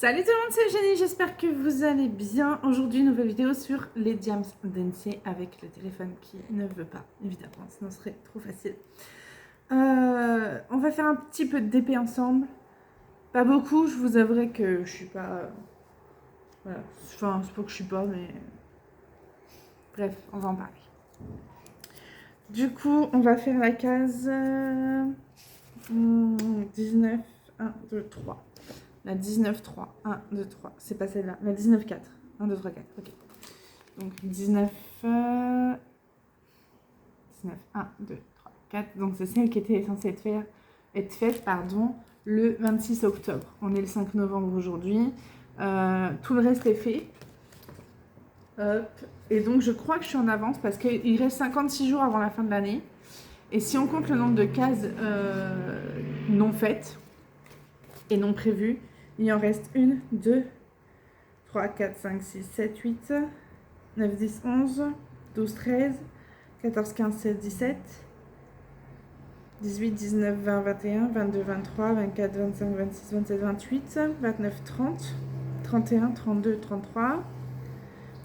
Salut tout le monde, c'est Eugénie, j'espère que vous allez bien. Aujourd'hui, nouvelle vidéo sur les Diams Densey avec le téléphone qui ne veut pas, évidemment, sinon ce serait trop facile. On va faire un petit peu de DP ensemble. Pas beaucoup, je vous avouerai que je suis pas... voilà, enfin, c'est pas que je suis pas, mais... Bref, on va en parler. Du coup, on va faire la case 19, 1, 2, 3. La 19-3, 1, 2, 3, c'est pas celle-là, la 19-4, 1, 2, 3, 4, ok. Donc 19, 19, 1, 2, 3, 4, donc c'est celle qui était censée être faite le 26 octobre. On est le 5 novembre aujourd'hui, tout le reste est fait. Hop. Et donc je crois que je suis en avance parce qu'il reste 56 jours avant la fin de l'année. Et si on compte le nombre de cases non faites et non prévues, il en reste 1, 2, 3, 4, 5, 6, 7, 8, 9, 10, 11, 12, 13, 14, 15, 16, 17, 18, 19, 20, 21, 22, 23, 24, 25, 26, 27, 28, 29, 30, 31, 32, 33,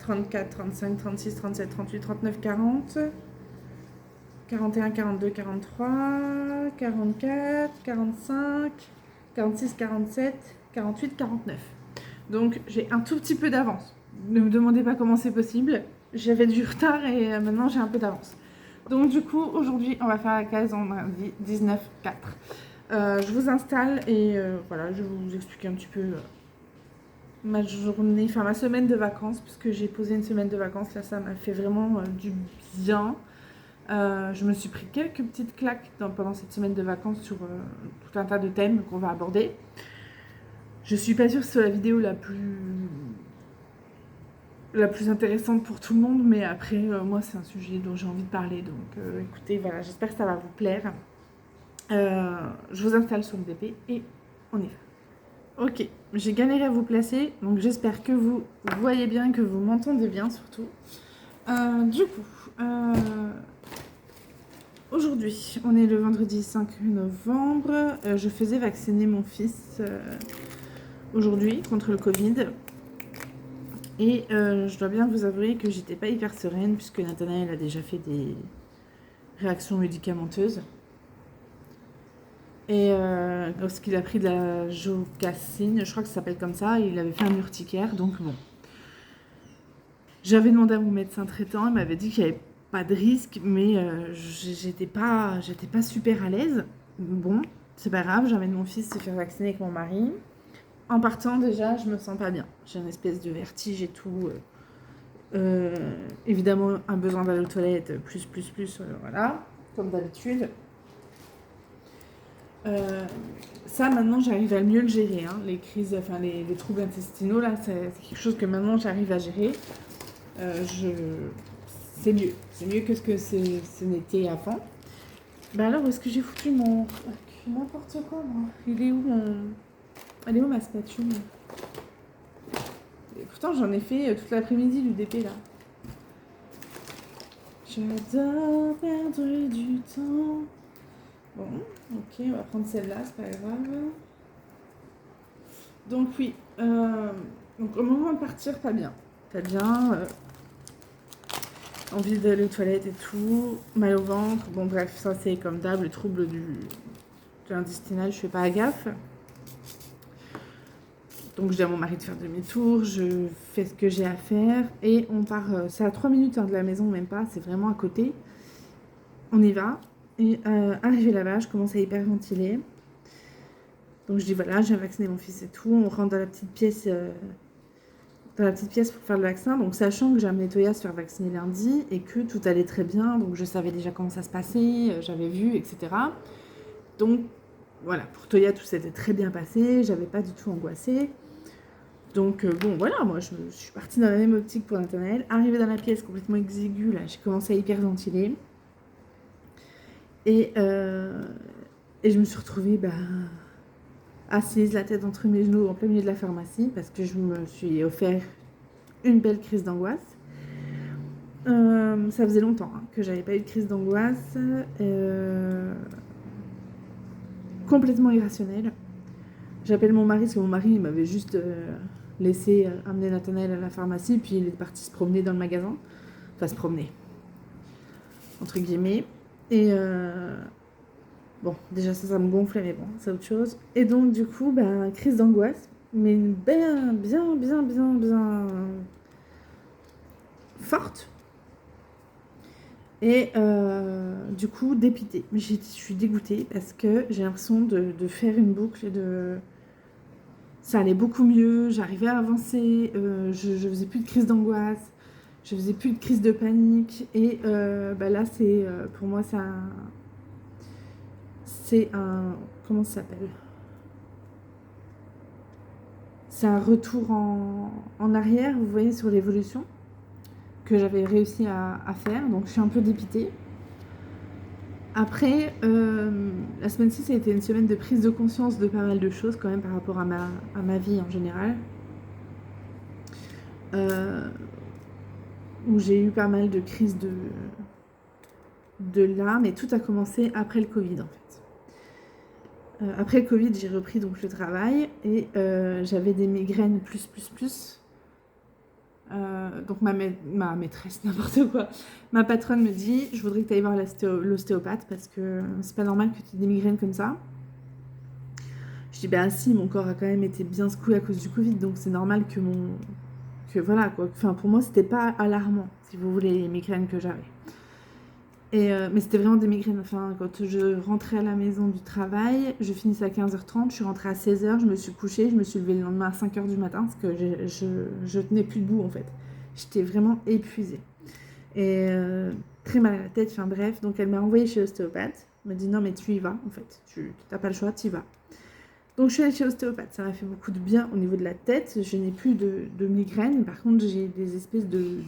34, 35, 36, 37, 38, 39, 40, 41, 42, 43, 44, 45, 46, 47, 48, 49. Donc j'ai un tout petit peu d'avance. Ne me demandez pas comment c'est possible. J'avais du retard et maintenant j'ai un peu d'avance. Donc du coup, aujourd'hui, on va faire la case en lundi 19-4. Je vous installe et voilà, je vais vous expliquer un petit peu ma journée, enfin ma semaine de vacances, puisque j'ai posé une semaine de vacances. Là, ça m'a fait vraiment du bien. Je me suis pris quelques petites claques pendant cette semaine de vacances sur tout un tas de thèmes qu'on va aborder. Je suis pas sûre que ce soit la vidéo la plus intéressante pour tout le monde, mais après, moi, c'est un sujet dont j'ai envie de parler. Donc, écoutez, voilà, j'espère que ça va vous plaire. Je vous installe sur le DP et on y va. Ok, j'ai galéré à vous placer, donc j'espère que vous voyez bien, que vous m'entendez bien surtout. Du coup, aujourd'hui, on est le vendredi 5 novembre. Je faisais vacciner mon fils aujourd'hui contre le Covid. Et je dois bien vous avouer que j'étais pas hyper sereine puisque Nathanaël a déjà fait des réactions médicamenteuses. Et lorsqu'il a pris de la jocassine, je crois que ça s'appelle comme ça, il avait fait un urticaire, donc bon. J'avais demandé à mon médecin traitant, il m'avait dit qu'il n'y avait pas de risque, mais j'étais pas super à l'aise. Bon, c'est pas grave, j'emmène mon fils se faire vacciner avec mon mari. En partant, déjà, je me sens pas bien. J'ai une espèce de vertige et tout. Évidemment, un besoin d'aller aux toilettes, plus, voilà, comme d'habitude. Ça, maintenant, j'arrive à mieux le gérer. Hein. Les crises, enfin, les troubles intestinaux, là, c'est quelque chose que maintenant, j'arrive à gérer. C'est mieux. C'est mieux que ce que ce n'était avant. Bah alors, où est-ce que j'ai foutu mon... N'importe quoi, moi. Il est où mon... Elle est où ma spatule? Et pourtant, j'en ai fait toute l'après-midi du DP, là. J'adore perdre du temps. Bon, ok, on va prendre celle-là, c'est pas grave. Donc oui, donc au moment de partir, pas bien. Pas bien, envie d'aller aux toilettes et tout, mal au ventre. Bon bref, ça c'est comme d'hab, le trouble de l'intestinal, je fais pas gaffe. Donc je dis à mon mari de faire demi-tour, je fais ce que j'ai à faire et on part, c'est à 3 minutes de la maison, même pas, c'est vraiment à côté. On y va et arrivé là-bas, je commence à hyperventiler. Donc je dis voilà, j'ai vacciné mon fils et tout, on rentre dans la petite pièce pour faire le vaccin, donc sachant que j'ai amené Toya se faire vacciner lundi et que tout allait très bien, donc je savais déjà comment ça se passait, j'avais vu, etc. Donc voilà, pour Toya tout s'était très bien passé, j'avais pas du tout angoissé. Donc bon voilà, moi je suis partie dans la même optique pour Nathanaël. Arrivée dans la pièce complètement exiguë, là j'ai commencé à hyperventiler. Et je me suis retrouvée assise, la tête entre mes genoux en plein milieu de la pharmacie parce que je me suis offert une belle crise d'angoisse. Ça faisait longtemps que j'avais pas eu de crise d'angoisse complètement irrationnelle. J'appelle mon mari, parce que mon mari il m'avait juste laissé amener Nathanaël à la pharmacie, puis il est parti se promener dans le magasin. Enfin, se promener, entre guillemets. Et bon, déjà ça me gonflait, mais bon, c'est autre chose. Et donc, du coup, crise d'angoisse, mais bien forte. Et du coup, dépitée. Je suis dégoûtée parce que j'ai l'impression de faire une boucle et de... Ça allait beaucoup mieux, j'arrivais à avancer, je faisais plus de crise d'angoisse, je faisais plus de crise de panique. Et là, c'est pour moi, c'est un... Comment ça s'appelle? C'est un retour en arrière, vous voyez, sur l'évolution que j'avais réussi à faire. Donc, je suis un peu dépitée. Après, la semaine-ci, ça a été une semaine de prise de conscience de pas mal de choses quand même par rapport à ma vie en général. Où j'ai eu pas mal de crises de larmes, et tout a commencé après le Covid en fait. Après le Covid, j'ai repris donc le travail et j'avais des migraines plus. Donc ma maîtresse, n'importe quoi, ma patronne me dit, je voudrais que tu ailles voir l'ostéopathe parce que c'est pas normal que tu aies des migraines comme ça. Je dis bah si, mon corps a quand même été bien secoué à cause du Covid, donc c'est normal que voilà quoi. Enfin pour moi c'était pas alarmant, si vous voulez, les migraines que j'avais. Mais c'était vraiment des migraines. Enfin, quand je rentrais à la maison du travail, je finissais à 15h30, je suis rentrée à 16h, je me suis couchée, je me suis levée le lendemain à 5h du matin parce que je tenais plus debout en fait. J'étais vraiment épuisée. Et très mal à la tête, enfin bref. Donc elle m'a envoyée chez l'ostéopathe. Elle m'a dit non mais tu y vas en fait. Tu n'as pas le choix, tu y vas. Donc je suis allée chez l'ostéopathe, ça m'a fait beaucoup de bien au niveau de la tête, je n'ai plus de migraine, par contre j'ai des espèces de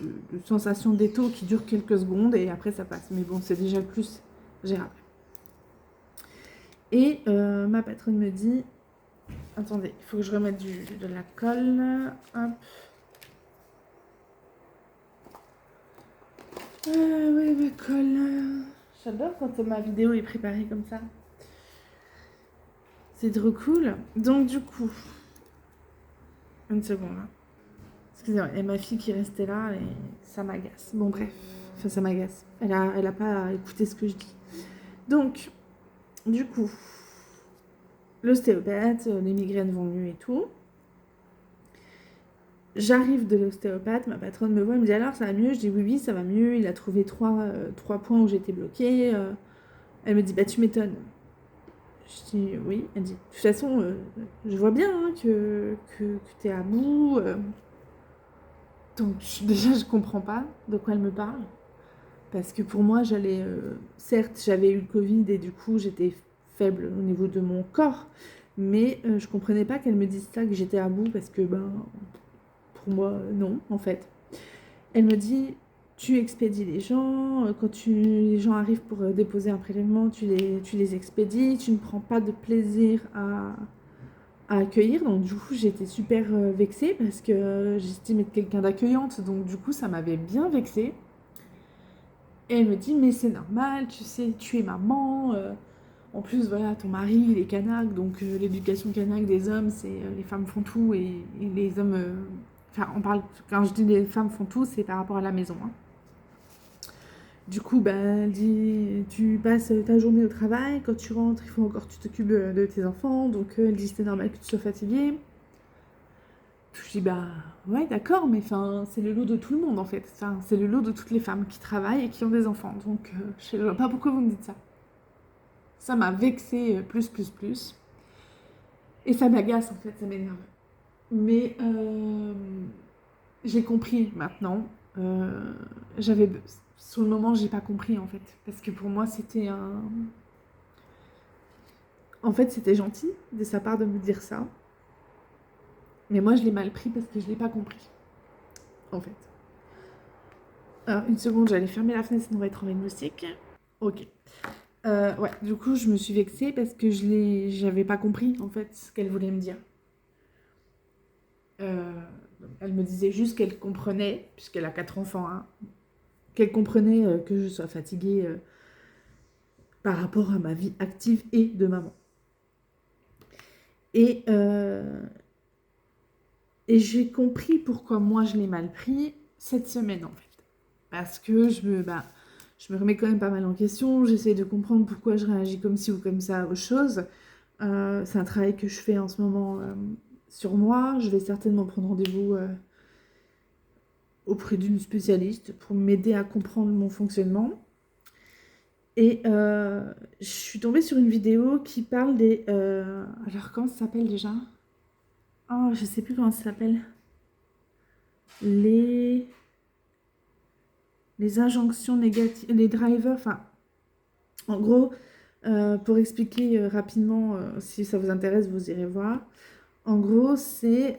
sensations d'étau qui durent quelques secondes et après ça passe, mais bon c'est déjà plus gérable. Et ma patronne me dit, attendez, il faut que je remette de la colle, hop. Oui, ma colle, j'adore quand ma vidéo est préparée comme ça. C'est trop cool. Donc du coup, une seconde. Hein. Excusez-moi, il y a ma fille qui restait là et ça m'agace. Bon bref, enfin ça m'agace. Elle a pas écouté ce que je dis. Donc, du coup, l'ostéopathe, les migraines vont mieux et tout. J'arrive de l'ostéopathe, ma patronne me voit, elle me dit alors ça va mieux? Je dis oui, ça va mieux. Il a trouvé trois points où j'étais bloquée. Elle me dit bah tu m'étonnes. Je dis oui. Elle dit de toute façon, je vois bien hein, que tu es à bout. Donc déjà, je comprends pas de quoi elle me parle. Parce que pour moi, certes, j'avais eu le Covid et du coup, j'étais faible au niveau de mon corps. Mais je comprenais pas qu'elle me dise ça, que j'étais à bout, parce que, pour moi, non, en fait. Elle me dit, tu expédies les gens, quand les gens arrivent pour déposer un prélèvement, tu les expédies, tu ne prends pas de plaisir à accueillir. Donc du coup, j'étais super vexée, parce que j'estimais être quelqu'un d'accueillante. Donc du coup, ça m'avait bien vexée. Et elle me dit, mais c'est normal, tu sais, tu es maman. En plus, voilà, ton mari, il est kanak, donc l'éducation kanak des hommes, c'est les femmes font tout et les hommes... Enfin, quand je dis les femmes font tout, c'est par rapport à la maison. Hein. Du coup, elle dit, tu passes ta journée au travail, quand tu rentres, il faut encore que tu t'occupes de tes enfants, donc elle dit, c'est normal que tu sois fatiguée. Je dis ouais d'accord, mais c'est le lot de tout le monde en fait, c'est le lot de toutes les femmes qui travaillent et qui ont des enfants, donc je ne vois pas pourquoi vous me dites ça. Ça m'a vexée plus, et ça m'agace en fait, ça m'énerve. Mais j'ai compris maintenant, sur le moment j'ai pas compris en fait, parce que pour moi c'était en fait c'était gentil de sa part de me dire ça, mais moi je l'ai mal pris parce que je l'ai pas compris en fait. Alors, une seconde, j'allais fermer la fenêtre, sinon on va être en moustique. Ok. Ouais, du coup, je me suis vexée parce que j'avais pas compris, en fait, ce qu'elle voulait me dire. Elle me disait juste qu'elle comprenait, puisqu'elle a 4 enfants, hein, qu'elle comprenait que je sois fatiguée par rapport à ma vie active et de maman. Et, et j'ai compris pourquoi moi je l'ai mal pris cette semaine en fait. Parce que je me remets quand même pas mal en question, j'essaie de comprendre pourquoi je réagis comme ci ou comme ça aux choses. C'est un travail que je fais en ce moment sur moi. Je vais certainement prendre rendez-vous auprès d'une spécialiste pour m'aider à comprendre mon fonctionnement. Et je suis tombée sur une vidéo qui parle des... alors comment ça s'appelle déjà? Oh, je sais plus comment ça s'appelle. Les injonctions négatives, les drivers, enfin, en gros, pour expliquer rapidement, si ça vous intéresse, vous irez voir. En gros, c'est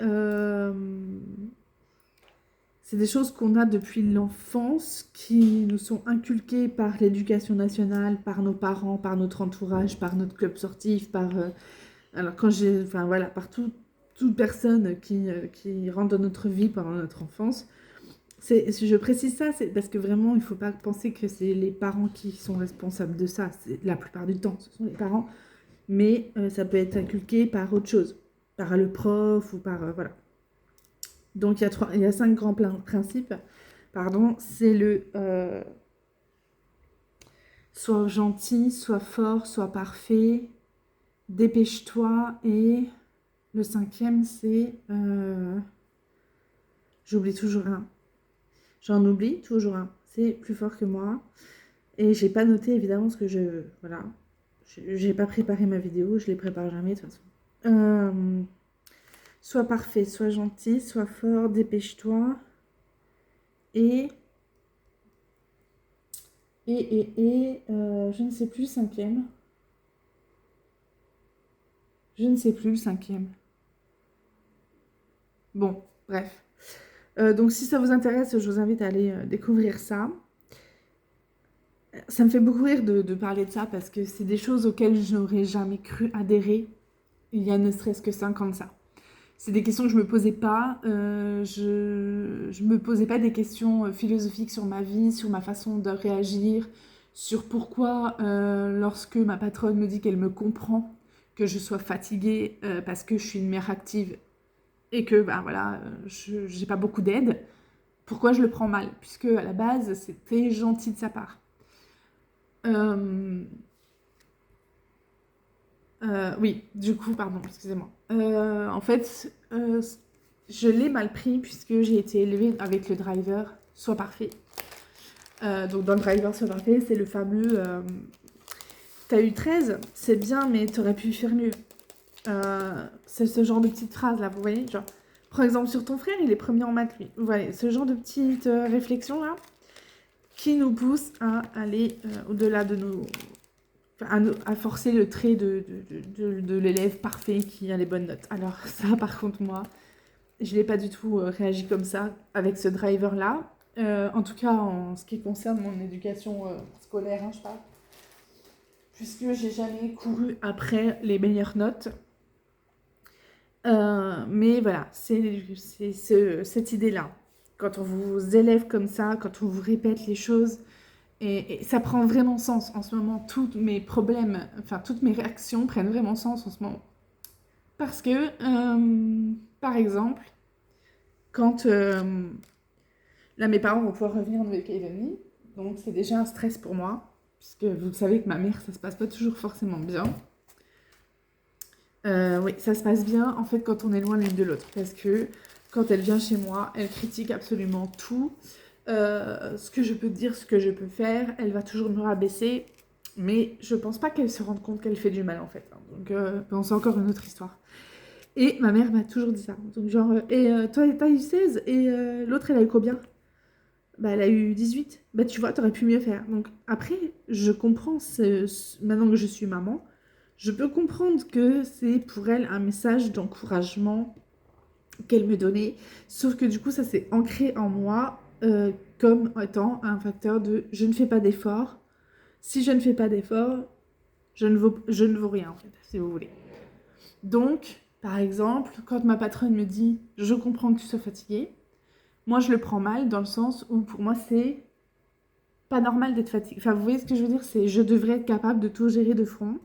des choses qu'on a depuis l'enfance, qui nous sont inculquées par l'éducation nationale, par nos parents, par notre entourage, par notre club sportif, alors enfin voilà, par toute personne qui rentre dans notre vie pendant notre enfance. Si je précise ça, c'est parce que vraiment, il ne faut pas penser que c'est les parents qui sont responsables de ça. La plupart du temps, ce sont les parents. Mais ça peut être inculqué par autre chose, par le prof ou voilà. Donc il y a 5 grands principes. Pardon, c'est le sois gentil, sois fort, sois parfait, dépêche-toi, et le 5e c'est j'oublie toujours un. J'en oublie toujours un. C'est plus fort que moi. Et j'ai pas noté évidemment ce que voilà. J'ai pas préparé ma vidéo, je les prépare jamais de toute façon. Sois parfait, sois gentil, sois fort, dépêche-toi. Et je ne sais plus le 5e. Je ne sais plus le 5e. Bon, bref. Donc si ça vous intéresse, je vous invite à aller découvrir ça. Ça me fait beaucoup rire de parler de ça parce que c'est des choses auxquelles je n'aurais jamais cru adhérer il y a ne serait-ce que 5 ans de ça. C'est des questions que je me posais pas. Je me posais pas des questions philosophiques sur ma vie, sur ma façon de réagir, sur pourquoi lorsque ma patronne me dit qu'elle me comprend, que je sois fatiguée parce que je suis une mère active et que voilà, j'ai pas beaucoup d'aide, pourquoi je le prends mal, puisque à la base c'était gentil de sa part. Oui, du coup, pardon, excusez-moi. En fait, je l'ai mal pris puisque j'ai été élevée avec le driver Sois parfait. Donc dans le driver Sois parfait, c'est le fameux t'as eu 13, c'est bien, mais t'aurais pu faire mieux. C'est ce genre de petite phrase là, vous voyez, genre, prends exemple sur ton frère, il est premier en maths, lui. Vous voyez, ce genre de petite réflexion là qui nous pousse à aller au-delà de nos... à forcer le trait de l'élève parfait qui a les bonnes notes. Alors ça, par contre, moi, je n'ai pas du tout réagi comme ça avec ce driver-là. En tout cas, en ce qui concerne mon éducation scolaire, hein, je parle. Puisque j'ai jamais couru après les meilleures notes. Mais voilà, c'est cette idée-là. Quand on vous élève comme ça, quand on vous répète les choses, et ça prend vraiment sens en ce moment. Tous mes problèmes, enfin toutes mes réactions prennent vraiment sens en ce moment. Parce que, par exemple, quand là mes parents vont pouvoir revenir en Nouvelle-Calédonie, donc c'est déjà un stress pour moi, puisque vous savez que ma mère, ça se passe pas toujours forcément bien. Oui, ça se passe bien en fait quand on est loin l'une de l'autre, parce que quand elle vient chez moi, elle critique absolument tout. Ce que je peux dire, ce que je peux faire, elle va toujours me rabaisser, mais je pense pas qu'elle se rende compte qu'elle fait du mal en fait. Donc bon, c'est encore une autre histoire. Et ma mère m'a toujours dit ça. Donc genre, toi t'as eu 16 et l'autre elle a eu combien? Bah elle a eu 18. Bah tu vois, t'aurais pu mieux faire. Donc après, je comprends, maintenant que je suis maman, je peux comprendre que c'est pour elle un message d'encouragement qu'elle me donnait. Sauf que du coup, ça s'est ancré en moi comme étant un facteur de je ne fais pas d'effort. Si je ne fais pas d'effort, je ne vaux rien, en fait, si vous voulez. Donc, par exemple, quand ma patronne me dit je comprends que tu sois fatiguée, moi je le prends mal dans le sens où pour moi c'est pas normal d'être fatiguée. Enfin, vous voyez ce que je veux dire? C'est je devrais être capable de tout gérer de front.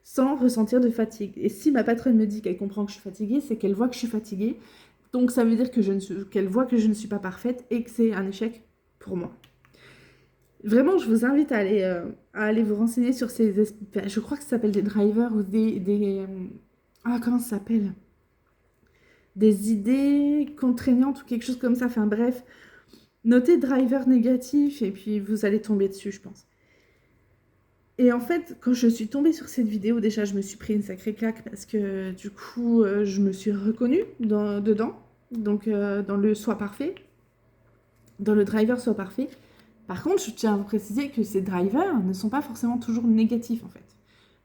sans ressentir de fatigue. Et si ma patronne me dit qu'elle comprend que je suis fatiguée, c'est qu'elle voit que je suis fatiguée. Donc ça veut dire qu'elle voit que je ne suis pas parfaite et que c'est un échec pour moi. Vraiment, je vous invite à aller vous renseigner sur je crois que ça s'appelle des drivers ou comment ça s'appelle? Des idées contraignantes ou quelque chose comme ça. Enfin bref, notez driver négatif et puis vous allez tomber dessus, je pense. Et en fait, quand je suis tombée sur cette vidéo, déjà, je me suis pris une sacrée claque parce que du coup, je me suis reconnue dedans. Donc, dans le soit parfait, dans le driver soit parfait. Par contre, je tiens à vous préciser que ces drivers ne sont pas forcément toujours négatifs, en fait.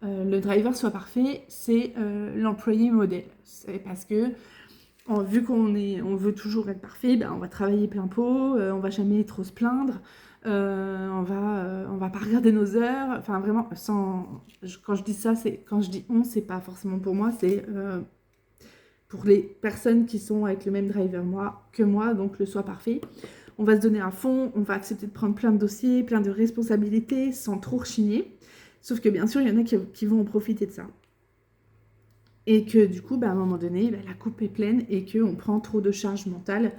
Le driver soit parfait, c'est l'employé modèle. C'est parce que, vu on veut toujours être parfait, ben, on va travailler plein pot, on va jamais trop se plaindre. On va pas regarder nos heures, enfin vraiment, quand je dis ça, quand je dis on, c'est pas forcément pour moi, c'est pour les personnes qui sont avec le même driver que moi, donc le soit parfait. On va se donner à fond, on va accepter de prendre plein de dossiers, plein de responsabilités, sans trop rechigner. Sauf que bien sûr, il y en a qui vont en profiter de ça. Et que du coup, à un moment donné, la coupe est pleine et qu'on prend trop de charge mentale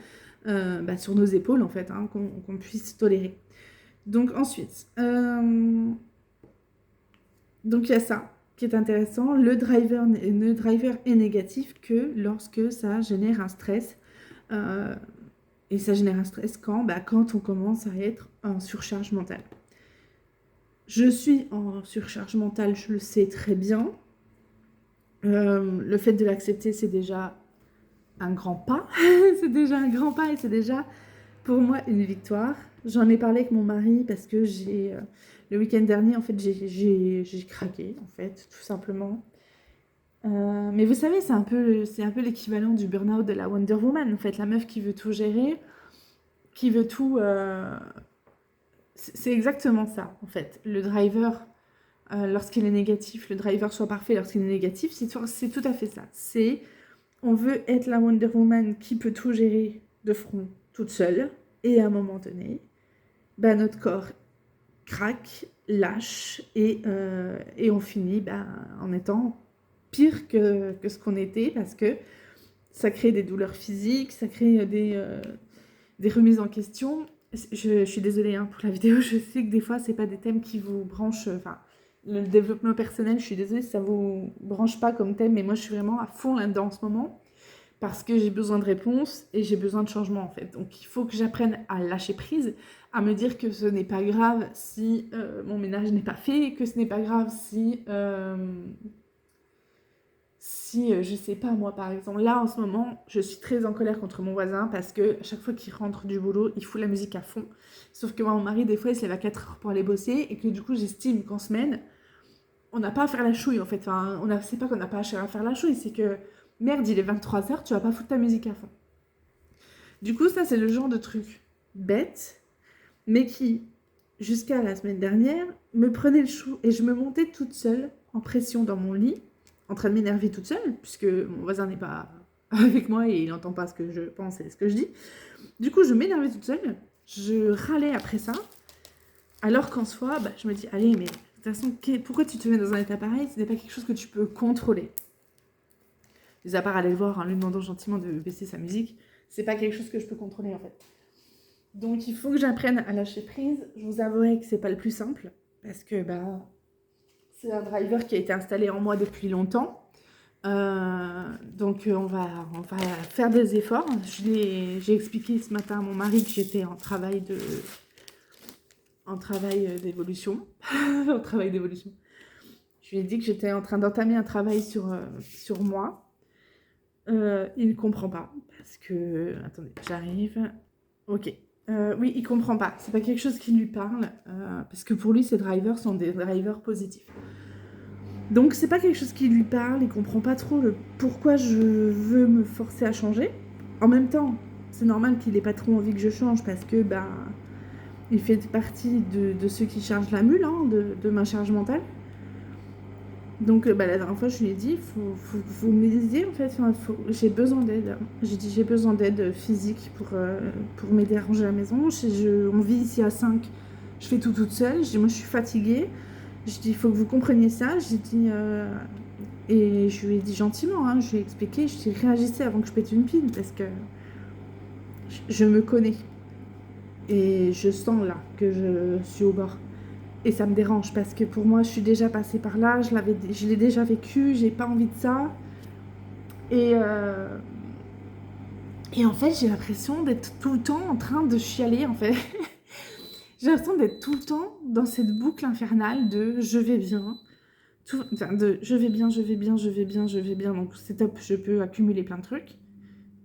sur nos épaules, en fait, hein, qu'on puisse tolérer. Donc ensuite, donc il y a ça qui est intéressant. Le driver est négatif que lorsque ça génère un stress. Et ça génère un stress quand on commence à être en surcharge mentale. Je suis en surcharge mentale, je le sais très bien. Le fait de l'accepter, c'est déjà un grand pas. C'est déjà un grand pas et c'est déjà pour moi une victoire. J'en ai parlé avec mon mari parce que le week-end dernier, en fait, j'ai craqué, en fait, tout simplement. Mais vous savez, c'est un peu l'équivalent du burn-out de la Wonder Woman, en fait, la meuf qui veut tout gérer, qui veut tout... C'est exactement ça, en fait. Le driver, lorsqu'il est négatif, le driver soit parfait lorsqu'il est négatif, c'est tout à fait ça. On veut être la Wonder Woman qui peut tout gérer de front, toute seule, et à un moment donné, notre corps craque, lâche, et on finit en étant pire que ce qu'on était, parce que ça crée des douleurs physiques, ça crée des remises en question. Je suis désolée pour la vidéo, je sais que des fois, c'est pas des thèmes qui vous branchent, le développement personnel, je suis désolée si ça vous branche pas comme thème, mais moi, je suis vraiment à fond là-dedans en ce moment, parce que j'ai besoin de réponses et j'ai besoin de changement, en fait. Donc, il faut que j'apprenne à lâcher prise, à me dire que ce n'est pas grave si mon ménage n'est pas fait, que ce n'est pas grave si je sais pas, moi, par exemple, là, en ce moment, je suis très en colère contre mon voisin parce que à chaque fois qu'il rentre du boulot, il fout la musique à fond. Sauf que moi, mon mari, des fois, il se lève à 4 heures pour aller bosser et que du coup, j'estime qu'en semaine, on n'a pas à faire la chouille, en fait. Enfin, c'est pas qu'on n'a pas à faire la chouille, c'est que, merde, il est 23 heures, tu vas pas foutre ta musique à fond. Du coup, ça, c'est le genre de truc bête, mais qui, jusqu'à la semaine dernière, me prenait le chou et je me montais toute seule, en pression dans mon lit, en train de m'énerver toute seule, puisque mon voisin n'est pas avec moi et il n'entend pas ce que je pense et ce que je dis. Du coup, je m'énervais toute seule, je râlais après ça, alors qu'en soi, je me dis, allez, mais de toute façon, pourquoi tu te mets dans un état pareil? Ce n'est pas quelque chose que tu peux contrôler. Mis à part aller le voir en lui demandant gentiment de baisser sa musique, c'est pas quelque chose que je peux contrôler en fait. Donc il faut que j'apprenne à lâcher prise. Je vous avouerai que c'est pas le plus simple, parce que c'est un driver qui a été installé en moi depuis longtemps. Donc on va faire des efforts. J'ai expliqué ce matin à mon mari que j'étais en travail d'évolution. En travail d'évolution. Je lui ai dit que j'étais en train d'entamer un travail sur moi. Il ne comprend pas, parce que... Attendez, j'arrive. Ok. Oui, il comprend pas. C'est pas quelque chose qui lui parle, parce que pour lui, ces drivers sont des drivers positifs. Donc c'est pas quelque chose qui lui parle, il comprend pas trop le pourquoi je veux me forcer à changer. En même temps, c'est normal qu'il ait pas trop envie que je change, parce que il fait partie de ceux qui chargent la mule, de ma charge mentale. Donc la dernière fois, je lui ai dit, faut m'aider en fait, j'ai besoin d'aide. J'ai dit, j'ai besoin d'aide physique pour m'aider à ranger la maison. On vit ici à 5, je fais tout toute seule. Je dis, moi je suis fatiguée, Je dis, il faut que vous compreniez ça. J'ai dit, et je lui ai dit gentiment, hein, je lui ai expliqué, je lui ai dit, réagissez avant que je pète une pile, parce que je me connais. Et je sens là que je suis au bord. Et ça me dérange, parce que pour moi, je suis déjà passée par là, je l'ai déjà vécu, j'ai pas envie de ça. Et, et en fait, j'ai l'impression d'être tout le temps en train de chialer, en fait. J'ai l'impression d'être tout le temps dans cette boucle infernale de je vais bien, enfin de je vais bien, je vais bien, je vais bien, je vais bien, donc c'est top, je peux accumuler plein de trucs.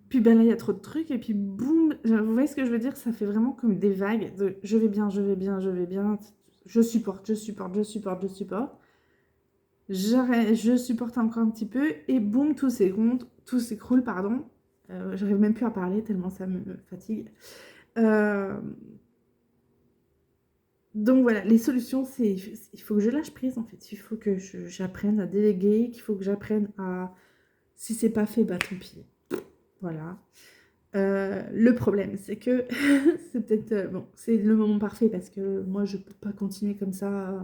Puis ben là, il y a trop de trucs, et puis boum, vous voyez ce que je veux dire? Ça fait vraiment comme des vagues de je vais bien, je vais bien, je vais bien, je supporte, je supporte, je supporte, je supporte. J'arrête, je supporte encore un petit peu, et boum, tout s'écroule, pardon. J'arrive même plus à parler tellement ça me fatigue. Euh, Donc voilà, les solutions, c'est il faut que je lâche prise en fait. Il faut que j'apprenne à déléguer, qu'il faut que j'apprenne à... Si c'est pas fait, bah tant pis. Voilà. Le problème, c'est que c'est peut-être... bon, c'est le moment parfait parce que moi, je peux pas continuer comme ça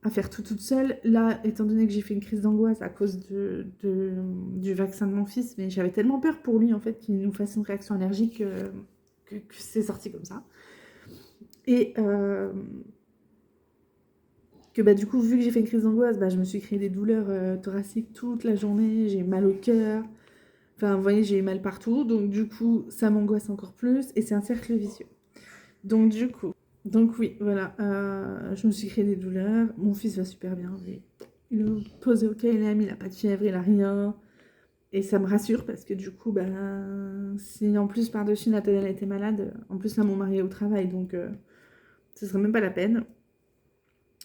à faire tout toute seule. Là, étant donné que j'ai fait une crise d'angoisse à cause du vaccin de mon fils, mais j'avais tellement peur pour lui en fait qu'il nous fasse une réaction allergique que c'est sorti comme ça. Et... que bah, du coup, vu que j'ai fait une crise d'angoisse, bah, je me suis créé des douleurs thoraciques toute la journée, j'ai mal au cœur, enfin, vous voyez, j'ai mal partout, donc du coup, ça m'angoisse encore plus, et c'est un cercle vicieux. Donc du coup, donc oui, voilà, je me suis créé des douleurs, mon fils va super bien, il est posé au KLM, il a pas de fièvre, il a rien, et ça me rassure, parce que du coup, bah, si en plus par-dessus Nathaniel était malade, en plus là, mon mari est au travail, donc ce serait même pas la peine.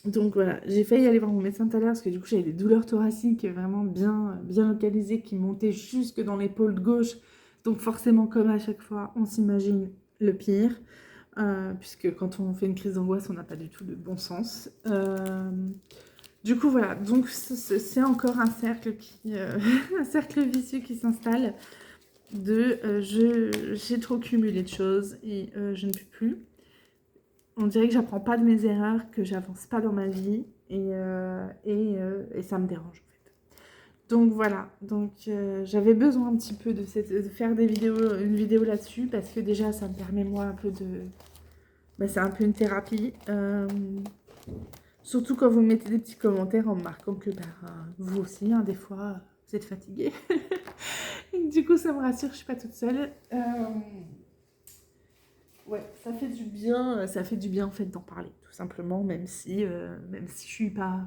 Donc voilà, j'ai failli aller voir mon médecin tout à l'heure parce que du coup j'avais des douleurs thoraciques vraiment bien, bien localisées qui montaient jusque dans l'épaule gauche. Donc forcément, comme à chaque fois, on s'imagine le pire. Puisque quand on fait une crise d'angoisse, on n'a pas du tout de bon sens. Du coup voilà, donc c'est encore un cercle un cercle vicieux qui s'installe de j'ai trop cumulé de choses et je ne peux plus. On dirait que j'apprends pas de mes erreurs, que j'avance pas dans ma vie et ça me dérange en fait. Donc voilà, donc j'avais besoin un petit peu de faire des vidéos, une vidéo là-dessus parce que déjà ça me permet moi un peu de... Bah, c'est un peu une thérapie. Surtout quand vous mettez des petits commentaires en me marquant que bah, vous aussi, hein, des fois, vous êtes fatigué. Du coup ça me rassure, je suis pas toute seule. Ouais, ça fait du bien en fait d'en parler, tout simplement, même si je suis pas,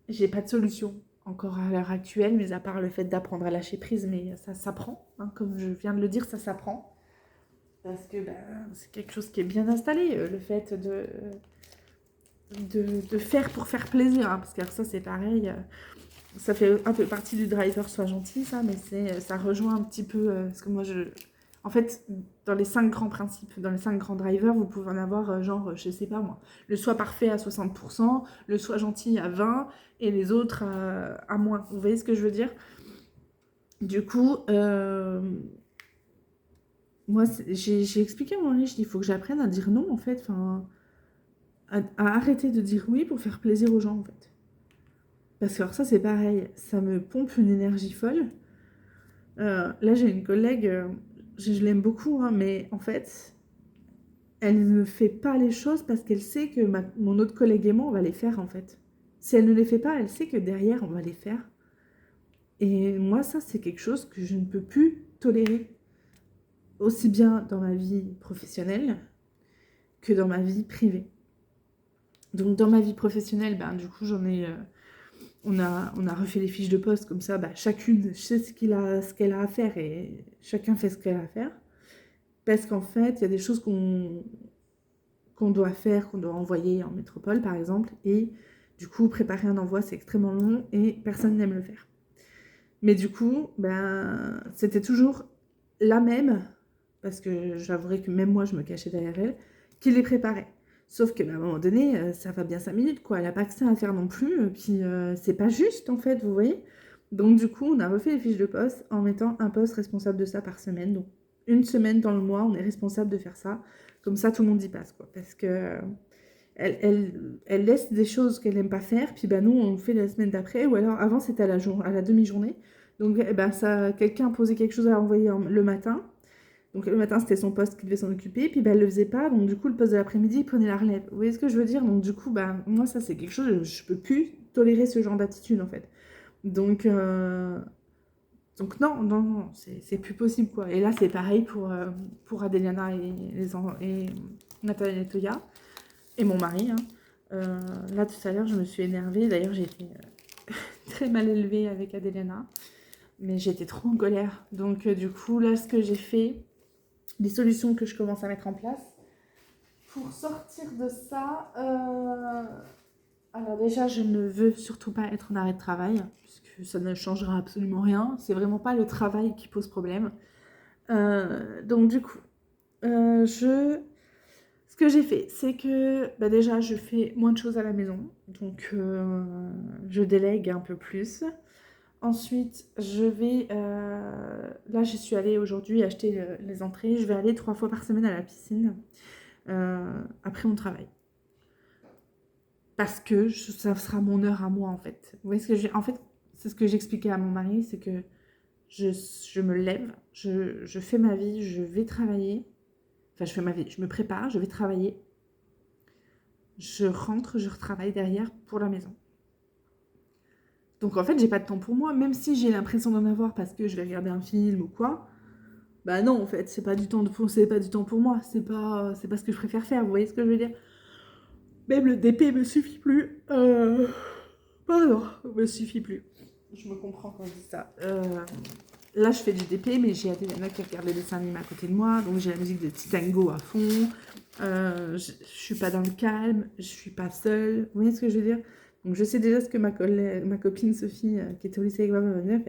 j'ai pas de solution encore à l'heure actuelle, mais à part le fait d'apprendre à lâcher prise, mais ça s'apprend, hein, comme je viens de le dire, ça s'apprend, parce que ben, c'est quelque chose qui est bien installé, le fait de faire pour faire plaisir, hein, parce que ça c'est pareil, ça fait un peu partie du driver, sois gentil, ça, mais ça rejoint un petit peu, parce que moi en fait, dans les 5 grands principes, dans les 5 grands drivers, vous pouvez en avoir genre, je sais pas moi, le soi parfait à 60%, le soi gentil à 20%, et les autres à moins. Vous voyez ce que je veux dire? Du coup, moi, j'ai expliqué à mon mari, je dis, il faut que j'apprenne à dire non, en fait, enfin, à arrêter de dire oui pour faire plaisir aux gens, en fait. Parce que alors ça, c'est pareil, ça me pompe une énergie folle. Là, j'ai une collègue, je l'aime beaucoup, hein, mais en fait, elle ne fait pas les choses parce qu'elle sait que mon autre collègue et moi, on va les faire, en fait. Si elle ne les fait pas, elle sait que derrière, on va les faire. Et moi, ça, c'est quelque chose que je ne peux plus tolérer, aussi bien dans ma vie professionnelle que dans ma vie privée. Donc, dans ma vie professionnelle, ben, du coup, on a refait les fiches de poste comme ça, bah, chacune sait ce qu'elle a à faire et chacun fait ce qu'elle a à faire. Parce qu'en fait, il y a des choses qu'on doit faire, qu'on doit envoyer en métropole, par exemple, et du coup, préparer un envoi, c'est extrêmement long et personne n'aime le faire. Mais du coup, ben, c'était toujours la même, parce que j'avouerai que même moi, je me cachais derrière elle, qui les préparait. Sauf que, ben, à un moment donné, ça va bien 5 minutes, quoi. Elle n'a pas que ça à faire non plus, puis c'est pas juste, en fait, vous voyez. Donc, du coup, on a refait les fiches de poste en mettant un poste responsable de ça par semaine. Donc, une semaine dans le mois, on est responsable de faire ça. Comme ça, tout le monde y passe, quoi. Parce que elle laisse des choses qu'elle n'aime pas faire, puis nous, on le fait la semaine d'après, ou alors avant, c'était à la demi-journée. Donc, quelqu'un posait quelque chose à envoyer le matin. Donc, le matin, c'était son poste qui devait s'en occuper, puis elle le faisait pas. Donc, du coup, le poste de l'après-midi, il prenait la relève. Vous voyez ce que je veux dire? Donc, du coup, moi, ça, c'est quelque chose, je peux plus tolérer ce genre d'attitude, en fait. Donc, non, c'est plus possible, quoi. Et là, c'est pareil pour Adeliana et Nathalie et Toya, et mon mari, hein. Là, tout à l'heure, je me suis énervée. D'ailleurs, j'ai été très mal élevée avec Adeliana, mais j'étais trop en colère. Donc, du coup, là, ce que j'ai fait, les solutions que je commence à mettre en place pour sortir de ça, alors déjà, je ne veux surtout pas être en arrêt de travail, puisque ça ne changera absolument rien. C'est vraiment pas le travail qui pose problème. Donc du coup, ce que j'ai fait, c'est que déjà, je fais moins de choses à la maison. Donc, je délègue un peu plus. Ensuite, je vais... là, j'y suis allée aujourd'hui acheter les entrées. Je vais aller 3 fois par semaine à la piscine après mon travail. Parce que ça sera mon heure à moi, en fait. Vous voyez ce que en fait, c'est ce que j'expliquais à mon mari, c'est que je me lève, je fais ma vie, je vais travailler. Enfin, je fais ma vie, je me prépare, je vais travailler. Je rentre, je retravaille derrière pour la maison. Donc, en fait, j'ai pas de temps pour moi, même si j'ai l'impression d'en avoir parce que je vais regarder un film ou quoi. Non, en fait, c'est pas du temps pour moi. C'est pas ce que je préfère faire. Vous voyez ce que je veux dire? Même le DP me suffit plus. Pardon, me suffit plus. Je me comprends quand je dis ça. Là, je fais du DP, mais j'ai Adriana qui regarde les dessins animés à côté de moi, donc j'ai la musique de Titango à fond. Je suis pas dans le calme, je suis pas seule. Vous voyez ce que je veux dire? Donc, je sais déjà ce que ma copine Sophie, qui était au lycée avec moi, va me dire.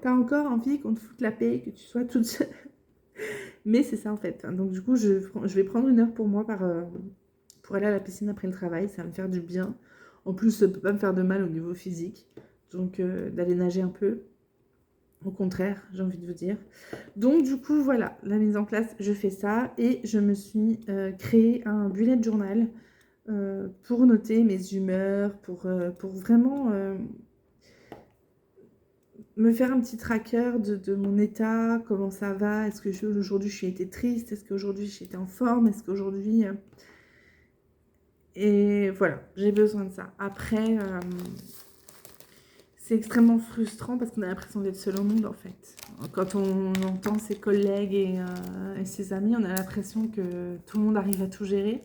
T'as encore envie qu'on te foute la paix, que tu sois toute seule. Mais c'est ça en fait. Donc, du coup, je vais prendre une heure pour moi pour aller à la piscine après le travail. Ça va me faire du bien. En plus, ça peut pas me faire de mal au niveau physique. Donc, d'aller nager un peu. Au contraire, j'ai envie de vous dire. Donc, du coup, voilà, la mise en place, je fais ça. Et je me suis créé un bullet journal pour noter mes humeurs, pour vraiment me faire un petit tracker de mon état, comment ça va, est-ce que aujourd'hui j'ai été triste, est-ce qu'aujourd'hui j'ai été en forme, est-ce qu'aujourd'hui... Et voilà, j'ai besoin de ça. Après, c'est extrêmement frustrant parce qu'on a l'impression d'être seul au monde en fait. Quand on entend ses collègues et ses amis, on a l'impression que tout le monde arrive à tout gérer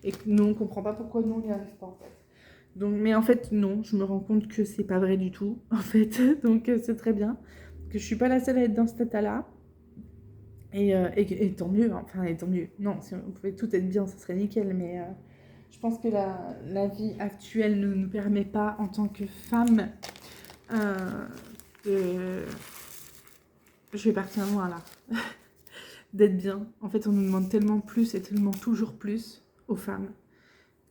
et que nous, on ne comprend pas pourquoi nous, on n'y arrive pas en fait. Donc, mais en fait, non, je me rends compte que c'est pas vrai du tout, en fait. Donc, c'est très bien que je suis pas la seule à être dans cet état-là. Et tant mieux, hein. Enfin, et tant mieux. Non, si on pouvait tout être bien, ça serait nickel, mais je pense que la vie actuelle ne nous permet pas, en tant que femme, de... Je vais partir loin là. D'être bien. En fait, on nous demande tellement plus et tellement toujours plus aux femmes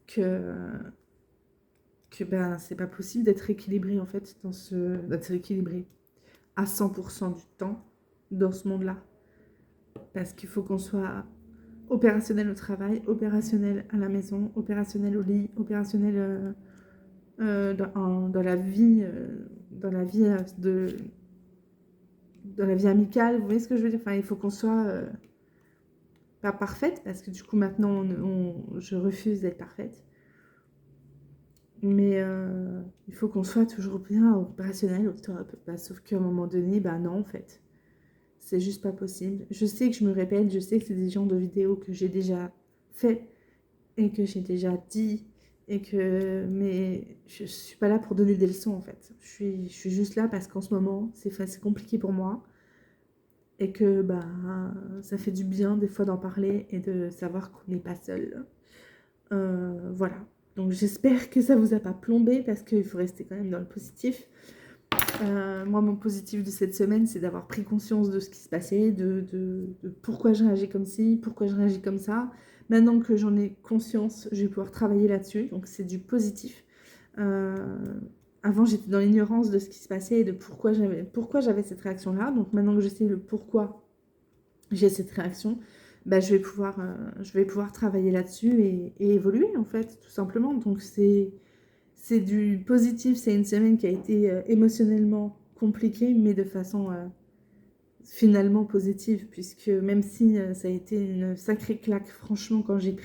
que c'est pas possible d'être équilibré en fait d'être équilibré à 100% du temps dans ce monde-là. Parce qu'il faut qu'on soit opérationnel au travail, opérationnel à la maison, opérationnel au lit, opérationnel dans la vie, dans la vie dans la vie amicale. Vous voyez ce que je veux dire? Enfin, il faut qu'on soit pas parfaite, parce que du coup maintenant je refuse d'être parfaite. Mais il faut qu'on soit toujours bien opérationnel au top. Sauf qu'à un moment donné, non en fait. C'est juste pas possible. Je sais que je me répète, je sais que c'est des genres de vidéos que j'ai déjà fait et que j'ai déjà dit mais je suis pas là pour donner des leçons en fait. Je suis juste là parce qu'en ce moment c'est compliqué pour moi et que ça fait du bien des fois d'en parler et de savoir qu'on n'est pas seul. Voilà. Donc j'espère que ça vous a pas plombé parce qu'il faut rester quand même dans le positif. Moi, mon positif de cette semaine, c'est d'avoir pris conscience de ce qui se passait, de pourquoi je réagis comme ci, pourquoi je réagis comme ça. Maintenant que j'en ai conscience, je vais pouvoir travailler là-dessus. Donc, c'est du positif. Avant, j'étais dans l'ignorance de ce qui se passait et de pourquoi j'avais cette réaction-là. Donc, maintenant que je sais le pourquoi j'ai cette réaction, bah, je vais pouvoir travailler là-dessus et évoluer, en fait, tout simplement. Donc, c'est du positif. C'est une semaine qui a été émotionnellement compliquée, mais de façon finalement positive, puisque même si ça a été une sacrée claque, franchement, quand j'ai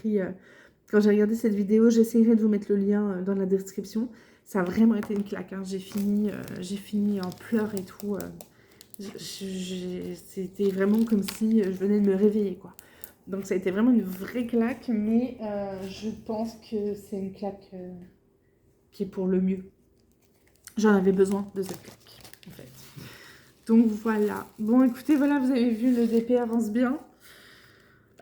regardé cette vidéo, j'essaierai de vous mettre le lien dans la description. Ça a vraiment été une claque, hein. J'ai fini en pleurs et tout. C'était vraiment comme si je venais de me réveiller, quoi. Donc ça a été vraiment une vraie claque, mais je pense que c'est une claque qui est pour le mieux. J'en avais besoin de cette claque, en fait. Donc voilà. Bon, écoutez, voilà, vous avez vu, le DP avance bien.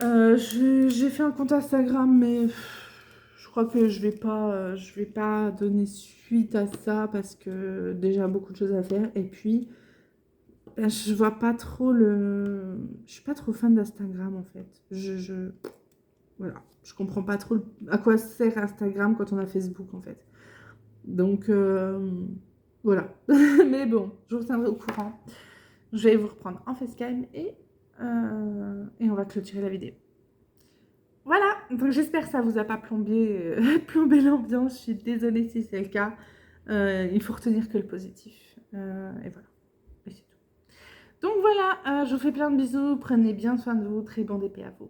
J'ai fait un compte Instagram, mais je crois que je vais pas donner suite à ça parce que déjà beaucoup de choses à faire. Et puis, ben, je vois pas trop le... Je suis pas trop fan d'Instagram, en fait. Voilà. Je comprends pas trop à quoi sert Instagram quand on a Facebook, en fait. Donc, voilà. Mais bon, je vous tiendrai au courant. Je vais vous reprendre en facecam et on va clôturer la vidéo. Voilà, donc j'espère que ça vous a pas plombé l'ambiance. Je suis désolée si c'est le cas. Il faut retenir que le positif. Et voilà, et c'est tout. Donc voilà, je vous fais plein de bisous. Prenez bien soin de vous. Très bon DP à vous.